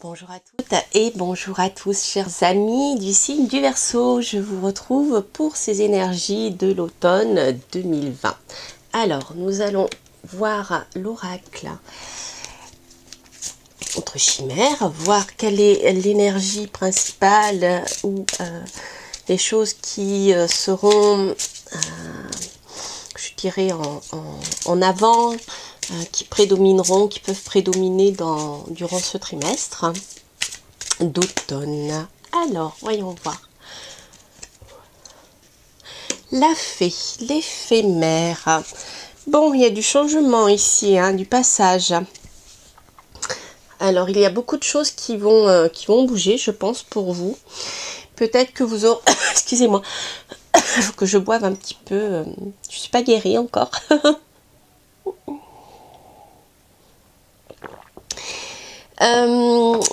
Bonjour à toutes et bonjour à tous, chers amis du signe du Verseau. Je vous retrouve pour ces énergies de l'automne 2020. Alors, nous allons voir l'oracle entre chimères, voir quelle est l'énergie principale ou les choses qui seront, je dirais, en avant, qui prédomineront, qui peuvent prédominer durant ce trimestre d'automne. Alors, voyons voir. La fée, l'éphémère. Bon, il y a du changement ici, hein, du passage. Alors, il y a beaucoup de choses qui vont bouger, je pense, pour vous. Peut-être que vous aurez... Excusez-moi, il faut que je boive un petit peu. Je ne suis pas guérie encore.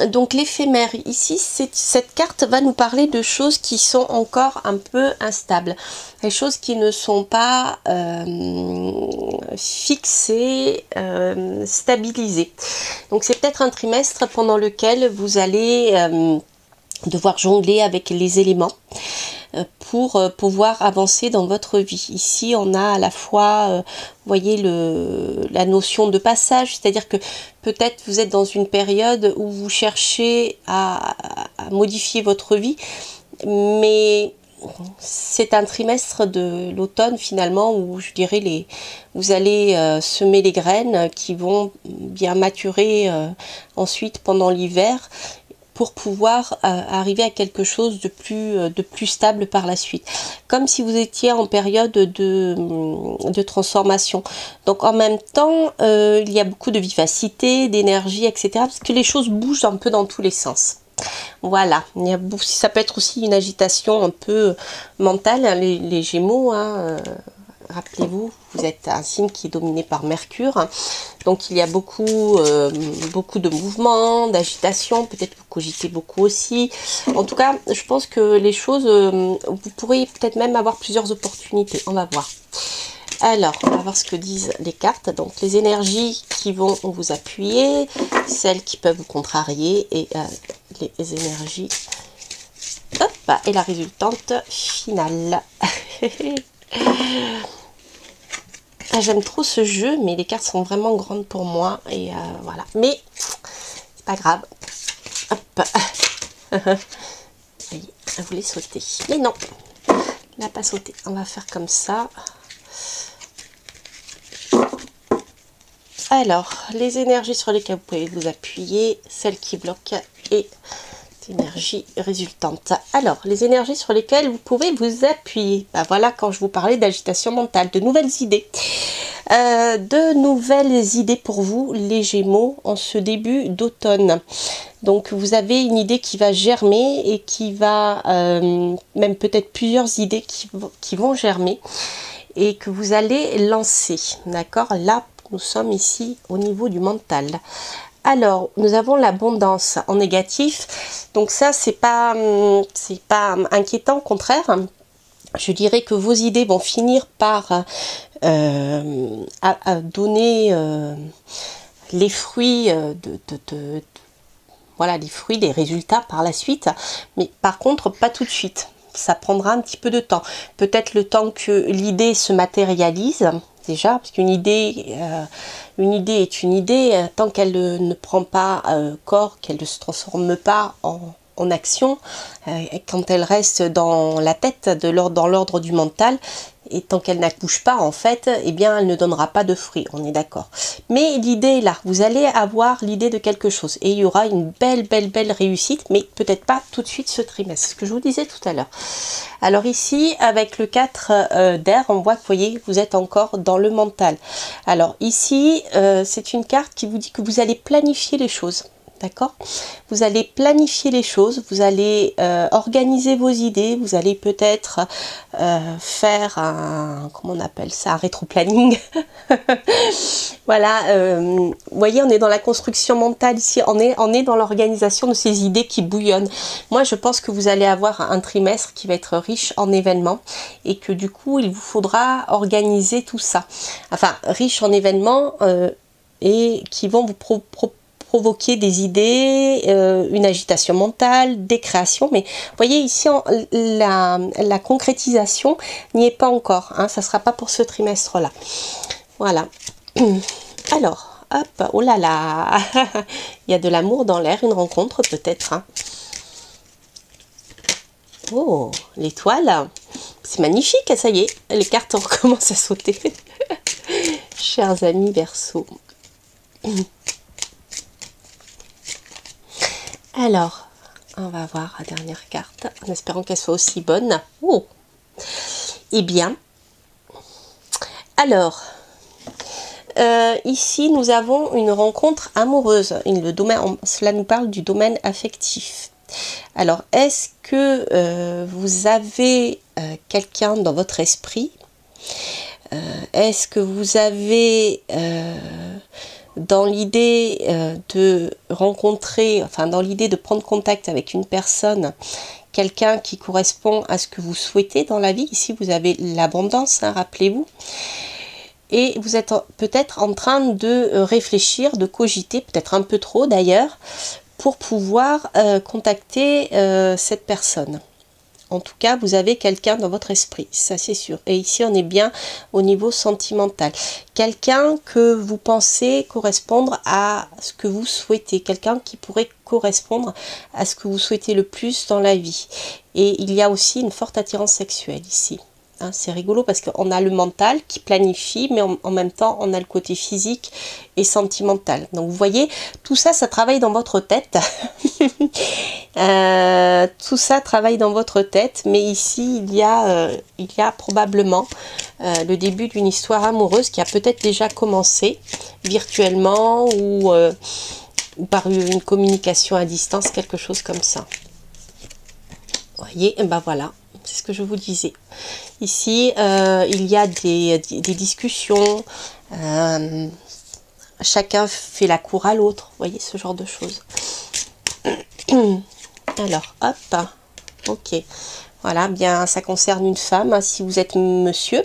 Donc l'éphémère ici, cette carte va nous parler de choses qui sont encore un peu instables, des choses qui ne sont pas fixées, stabilisées. Donc c'est peut-être un trimestre pendant lequel vous allez devoir jongler avec les éléments pour pouvoir avancer dans votre vie. Ici, on a à la fois, vous voyez, la notion de passage, c'est-à-dire que peut-être vous êtes dans une période où vous cherchez à modifier votre vie, mais c'est un trimestre de l'automne finalement où je dirais vous allez semer les graines qui vont bien maturer ensuite pendant l'hiver, pour pouvoir arriver à quelque chose de plus stable par la suite. Comme si vous étiez en période de transformation. Donc en même temps, il y a beaucoup de vivacité, d'énergie, etc. Parce que les choses bougent un peu dans tous les sens. Voilà, ça peut être aussi une agitation un peu mentale, hein, les Gémeaux, hein, rappelez-vous, vous êtes un signe qui est dominé par Mercure, donc il y a beaucoup de mouvements, d'agitation, peut-être vous cogitez beaucoup aussi. En tout cas, je pense que les choses, vous pourrez peut-être même avoir plusieurs opportunités, on va voir. Alors, on va voir ce que disent les cartes. Donc, les énergies qui vont vous appuyer, celles qui peuvent vous contrarier et les énergies... Hop, et la résultante finale. J'aime trop ce jeu, mais les cartes sont vraiment grandes pour moi. Et voilà. Mais, c'est pas grave. Hop. Elle voulait sauter. Mais non, elle n'a pas sauté. On va faire comme ça. Alors, les énergies sur lesquelles vous pouvez vous appuyer, celles qui bloquent et énergie résultante. Alors, les énergies sur lesquelles vous pouvez vous appuyer. Ben voilà, quand je vous parlais d'agitation mentale, de nouvelles idées. De nouvelles idées pour vous, les Gémeaux, en ce début d'automne. Donc, vous avez une idée qui va germer et qui va, même peut-être plusieurs idées qui vont germer et que vous allez lancer. D'accord? Là, nous sommes ici au niveau du mental. Alors, nous avons l'abondance en négatif. Donc ça, c'est pas inquiétant, au contraire. Je dirais que vos idées vont finir par donner les fruits voilà, les fruits, les résultats par la suite. Mais par contre, pas tout de suite. Ça prendra un petit peu de temps. Peut-être le temps que l'idée se matérialise. Déjà, parce qu'une idée est une idée, tant qu'elle ne prend pas corps, qu'elle ne se transforme pas en action, quand elle reste dans la tête, dans l'ordre du mental, et tant qu'elle n'accouche pas, en fait, eh bien, elle ne donnera pas de fruits, on est d'accord. Mais l'idée est là, vous allez avoir l'idée de quelque chose, et il y aura une belle réussite, mais peut-être pas tout de suite ce trimestre, ce que je vous disais tout à l'heure. Alors ici, avec le 4 d'air, on voit que, vous voyez, vous êtes encore dans le mental. Alors ici, c'est une carte qui vous dit que vous allez planifier les choses. D'accord? Vous allez planifier les choses, vous allez organiser vos idées, vous allez peut-être faire comment on appelle ça, un rétro-planning. Voilà, vous voyez, on est dans la construction mentale ici, on est dans l'organisation de ces idées qui bouillonnent. Moi, je pense que vous allez avoir un trimestre qui va être riche en événements et que du coup, il vous faudra organiser tout ça. Enfin, riche en événements et qui vont vous provoquer des idées, une agitation mentale, des créations. Mais vous voyez ici, la concrétisation n'y est pas encore. Hein, ça ne sera pas pour ce trimestre-là. Voilà. Alors, hop, oh là là, il y a de l'amour dans l'air, une rencontre peut-être. Hein. Oh, l'étoile, c'est magnifique, ça y est, les cartes recommencent à sauter. Chers amis Verseau. Alors, on va voir la dernière carte, en espérant qu'elle soit aussi bonne. Oh, eh bien, alors, ici nous avons une rencontre amoureuse. Cela nous parle du domaine affectif. Alors, est-ce que vous avez quelqu'un dans votre esprit? Est-ce que vous avez dans l'idée de rencontrer, enfin dans l'idée de prendre contact avec une personne, quelqu'un qui correspond à ce que vous souhaitez dans la vie? Ici, vous avez l'abondance, hein, rappelez-vous. Et vous êtes peut-être en train de réfléchir, de cogiter, peut-être un peu trop d'ailleurs, pour pouvoir contacter cette personne. En tout cas, vous avez quelqu'un dans votre esprit, ça c'est sûr. Et ici, on est bien au niveau sentimental. Quelqu'un que vous pensez correspondre à ce que vous souhaitez. Quelqu'un qui pourrait correspondre à ce que vous souhaitez le plus dans la vie. Et il y a aussi une forte attirance sexuelle ici. Hein, c'est rigolo parce qu'on a le mental qui planifie, mais en même temps, on a le côté physique et sentimental. Donc, vous voyez, tout ça, ça travaille dans votre tête. Tout ça travaille dans votre tête, mais ici, il y a probablement le début d'une histoire amoureuse qui a peut-être déjà commencé virtuellement ou par une communication à distance, quelque chose comme ça. Vous voyez, et ben voilà. C'est ce que je vous disais. Ici, il y a des discussions. Chacun fait la cour à l'autre. Vous voyez, ce genre de choses. Alors, hop. Ok. Voilà, bien, ça concerne une femme. Si vous êtes monsieur.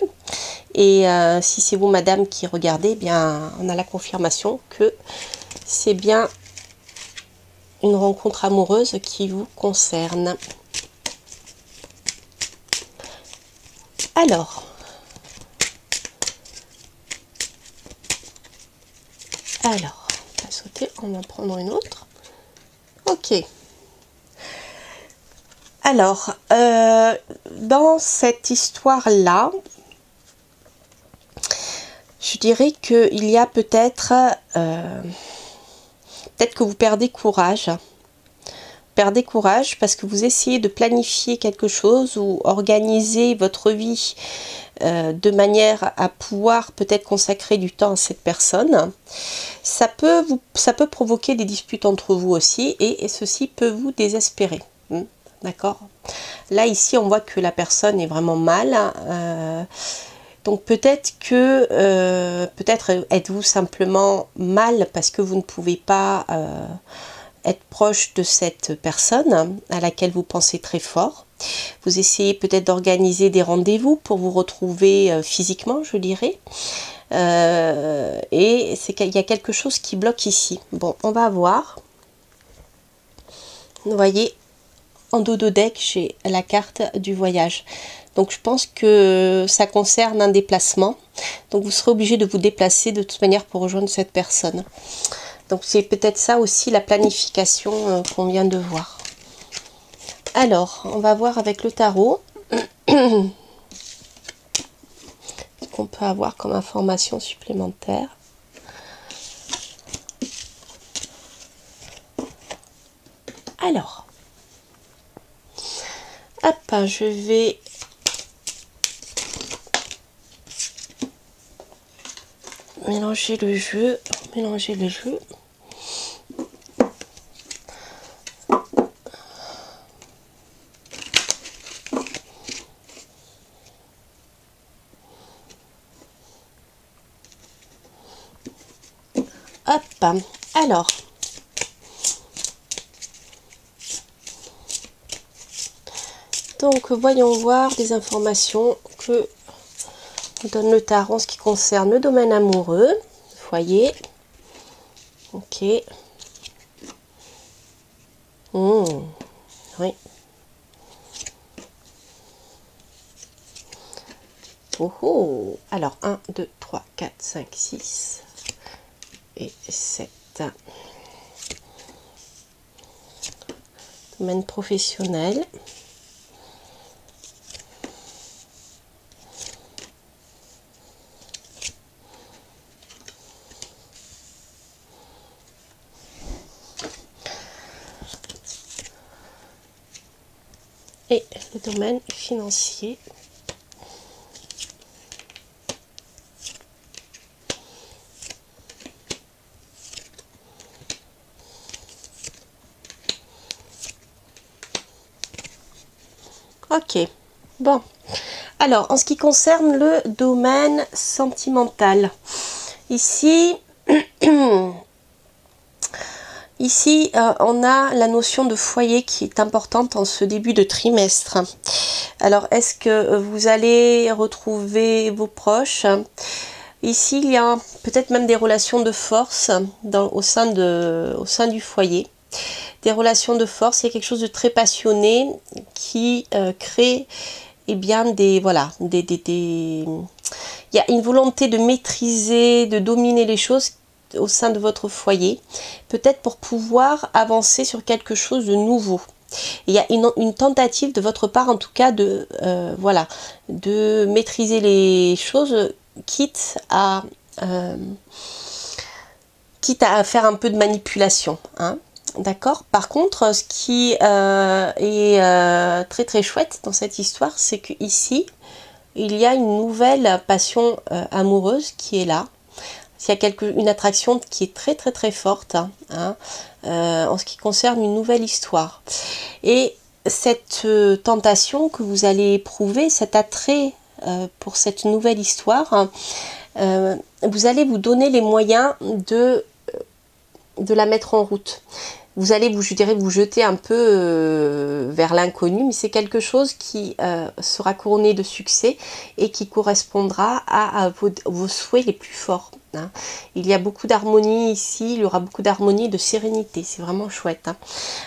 Et si c'est vous, madame, qui regardez, bien, on a la confirmation que c'est bien une rencontre amoureuse qui vous concerne. Alors, on va sauter, on va prendre une autre. Ok. Alors, dans cette histoire-là, je dirais qu'il y a peut-être que vous perdez courage. Perdez courage parce que vous essayez de planifier quelque chose ou organiser votre vie de manière à pouvoir peut-être consacrer du temps à cette personne. Ça peut provoquer des disputes entre vous aussi et ceci peut vous désespérer. D'accord? Là, ici, on voit que la personne est vraiment mal. Donc peut-être êtes-vous simplement mal parce que vous ne pouvez pas être proche de cette personne à laquelle vous pensez très fort. Vous essayez peut-être d'organiser des rendez-vous pour vous retrouver physiquement, je dirais. Et c'est qu'il y a quelque chose qui bloque ici. Bon, on va voir. Vous voyez, en dos de deck, j'ai la carte du voyage. Donc je pense que ça concerne un déplacement. Donc vous serez obligé de vous déplacer de toute manière pour rejoindre cette personne. Donc c'est peut-être ça aussi la planification qu'on vient de voir. Alors, on va voir avec le tarot ce qu'on peut avoir comme information supplémentaire. Alors, hop, je vais mélanger le jeu. Hop, alors, donc voyons voir des informations que nous donne le tarot en ce qui concerne le domaine amoureux, foyer. Ok, Oui. Oh, oh. Alors, 1, 2, 3, 4, 5, 6 et 7. Domaine professionnel. Et le domaine financier. Ok, bon. Alors, en ce qui concerne le domaine sentimental, ici, ici on a la notion de foyer qui est importante en ce début de trimestre. Alors, est-ce que vous allez retrouver vos proches? Ici, il y a peut-être même des relations de force au sein du foyer. Des relations de force, il y a quelque chose de très passionné qui crée bien il y a une volonté de maîtriser, de dominer les choses au sein de votre foyer, peut-être pour pouvoir avancer sur quelque chose de nouveau. Il y a une tentative de votre part, en tout cas, de maîtriser les choses, quitte à faire un peu de manipulation, hein. D'accord. Par contre, ce qui est très très chouette dans cette histoire, c'est que ici, il y a une nouvelle passion amoureuse qui est là. Il y a une attraction qui est très très très forte, hein, en ce qui concerne une nouvelle histoire. Et cette tentation que vous allez éprouver, cet attrait pour cette nouvelle histoire, vous allez vous donner les moyens de la mettre en route. Vous allez, je dirais, vous jeter un peu vers l'inconnu, mais c'est quelque chose qui sera couronné de succès et qui correspondra à vos souhaits les plus forts, hein. Il y a beaucoup d'harmonie ici, il y aura beaucoup d'harmonie et de sérénité, c'est vraiment chouette, hein.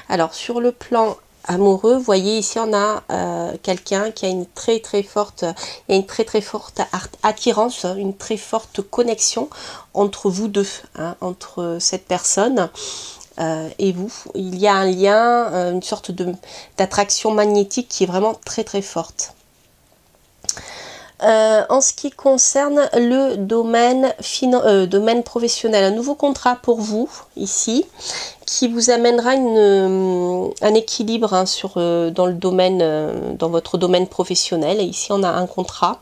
Alors, sur le plan amoureux, vous voyez ici on a quelqu'un qui a une très très forte attirance, une très forte connexion entre vous deux, hein, entre cette personne et vous. Il y a un lien, une sorte d'attraction magnétique qui est vraiment très très forte. En ce qui concerne le domaine professionnel, un nouveau contrat pour vous ici qui vous amènera un équilibre, hein, dans votre domaine professionnel. Et ici on a un contrat,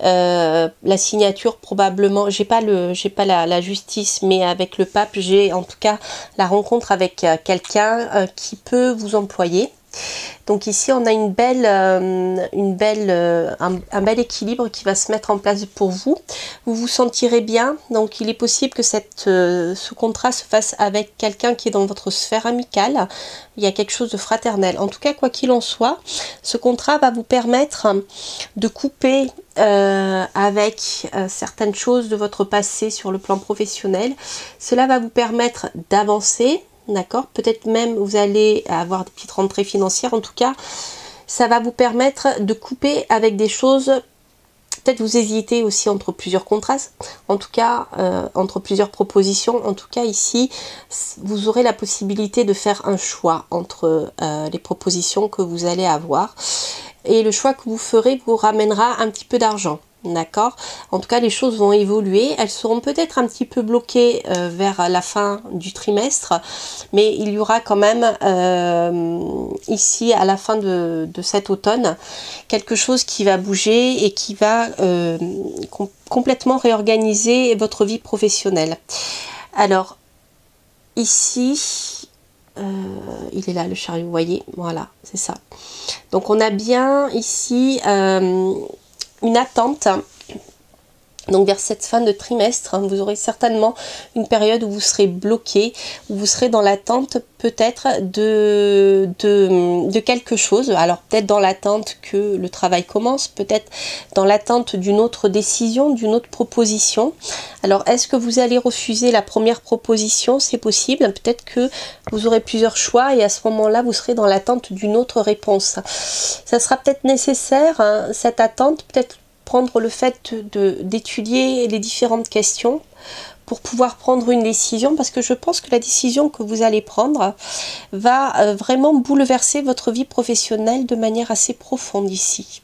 la signature probablement, j'ai pas la justice, mais avec le pape j'ai en tout cas la rencontre avec quelqu'un qui peut vous employer. Donc ici on a un bel équilibre qui va se mettre en place pour vous. Vous vous sentirez bien, donc il est possible que ce contrat se fasse avec quelqu'un qui est dans votre sphère amicale. Il y a quelque chose de fraternel. En tout cas, quoi qu'il en soit, ce contrat va vous permettre de couper avec certaines choses de votre passé sur le plan professionnel. Cela va vous permettre d'avancer. D'accord, peut-être même vous allez avoir des petites rentrées financières. En tout cas, ça va vous permettre de couper avec des choses. Peut-être vous hésitez aussi entre plusieurs contrats, en tout cas entre plusieurs propositions. En tout cas ici, vous aurez la possibilité de faire un choix entre les propositions que vous allez avoir. Et le choix que vous ferez vous ramènera un petit peu d'argent. D'accord. En tout cas, les choses vont évoluer. Elles seront peut-être un petit peu bloquées vers la fin du trimestre, mais il y aura quand même ici à la fin de cet automne quelque chose qui va bouger et qui va complètement réorganiser votre vie professionnelle. Alors ici, il est là le chariot, vous voyez, voilà, c'est ça. Donc on a bien ici une attente Donc vers cette fin de trimestre, vous aurez certainement une période où vous serez bloqué, où vous serez dans l'attente peut-être de quelque chose. Alors peut-être dans l'attente que le travail commence, peut-être dans l'attente d'une autre décision, d'une autre proposition. Alors est-ce que vous allez refuser la première proposition? C'est possible. Peut-être que vous aurez plusieurs choix et à ce moment-là, vous serez dans l'attente d'une autre réponse. Ça sera peut-être nécessaire, hein, cette attente, peut-être prendre le fait d'étudier les différentes questions pour pouvoir prendre une décision, parce que je pense que la décision que vous allez prendre va vraiment bouleverser votre vie professionnelle de manière assez profonde ici.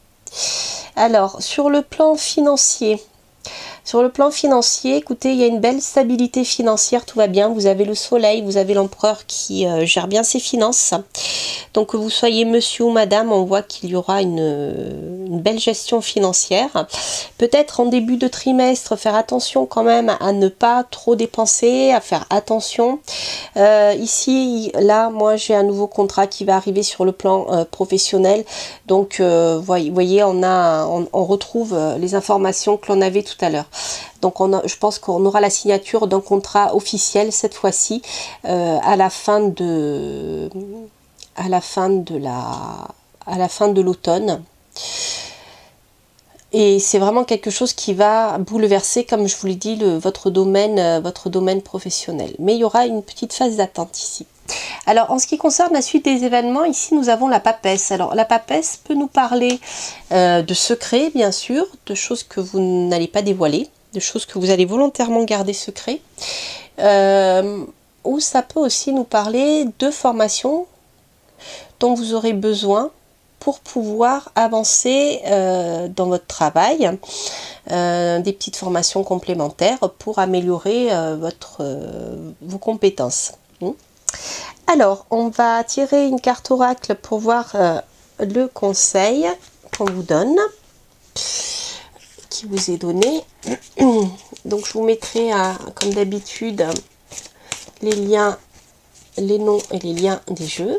Alors, sur le plan financier, écoutez, il y a une belle stabilité financière, tout va bien. Vous avez le soleil, vous avez l'empereur qui gère bien ses finances. Donc que vous soyez monsieur ou madame, on voit qu'il y aura une belle gestion financière. Peut-être en début de trimestre, faire attention quand même à ne pas trop dépenser, à faire attention. Ici, là, moi j'ai un nouveau contrat qui va arriver sur le plan professionnel. Donc, voyez, on retrouve les informations que l'on avait tout à l'heure. Donc je pense qu'on aura la signature d'un contrat officiel cette fois-ci à la fin de l'automne. Et c'est vraiment quelque chose qui va bouleverser, comme je vous l'ai dit, votre domaine professionnel. Mais il y aura une petite phase d'attente ici. Alors, en ce qui concerne la suite des événements, ici, nous avons la papesse. Alors, la papesse peut nous parler de secrets, bien sûr, de choses que vous n'allez pas dévoiler, de choses que vous allez volontairement garder secret. Ou ça peut aussi nous parler de formations dont vous aurez besoin pour pouvoir avancer dans votre travail, des petites formations complémentaires pour améliorer vos compétences. Alors, on va tirer une carte oracle pour voir le conseil qu'on vous donne, qui vous est donné. Donc, je vous mettrai, comme d'habitude, les liens, les noms et les liens des jeux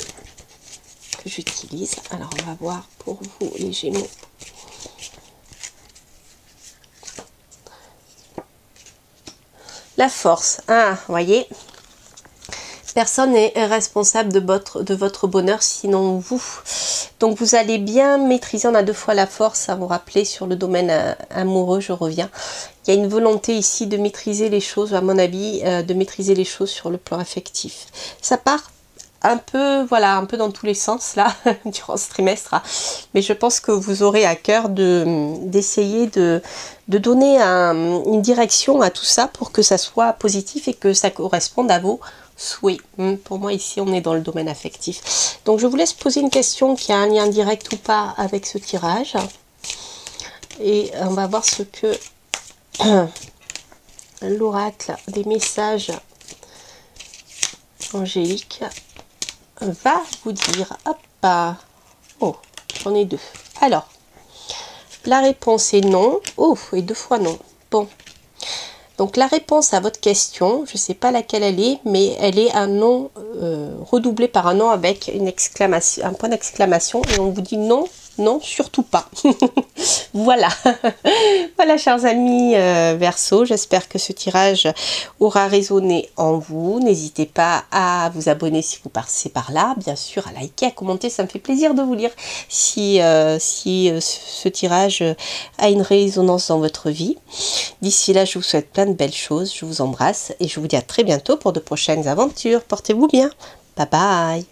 que j'utilise. Alors, on va voir pour vous, les Gémeaux. La force. Ah, voyez. Personne n'est responsable de votre bonheur, sinon vous. Donc vous allez bien maîtriser, on a deux fois la force, à vous rappeler sur le domaine amoureux, je reviens. Il y a une volonté ici de maîtriser les choses, à mon avis, de maîtriser les choses sur le plan affectif. Ça part un peu, voilà, un peu dans tous les sens là, durant ce trimestre. Mais je pense que vous aurez à cœur d'essayer de donner une direction à tout ça pour que ça soit positif et que ça corresponde à vos souhaits. Pour moi ici on est dans le domaine affectif. Donc je vous laisse poser une question qui a un lien direct ou pas avec ce tirage. Et on va voir ce que l'oracle des messages angéliques va vous dire. Hop, oh, j'en ai deux. Alors, la réponse est non. Oh, et deux fois non. Bon. Donc la réponse à votre question, je ne sais pas laquelle elle est, mais elle est un non redoublé par un non avec une exclamation, un point d'exclamation, et on vous dit non, non, surtout pas. Voilà. Voilà, chers amis Verseau, j'espère que ce tirage aura résonné en vous. N'hésitez pas à vous abonner si vous passez par là, bien sûr, à liker, à commenter, ça me fait plaisir de vous lire si ce tirage a une résonance dans votre vie. D'ici là, je vous souhaite plein de belles choses, je vous embrasse et je vous dis à très bientôt pour de prochaines aventures. Portez-vous bien. Bye bye.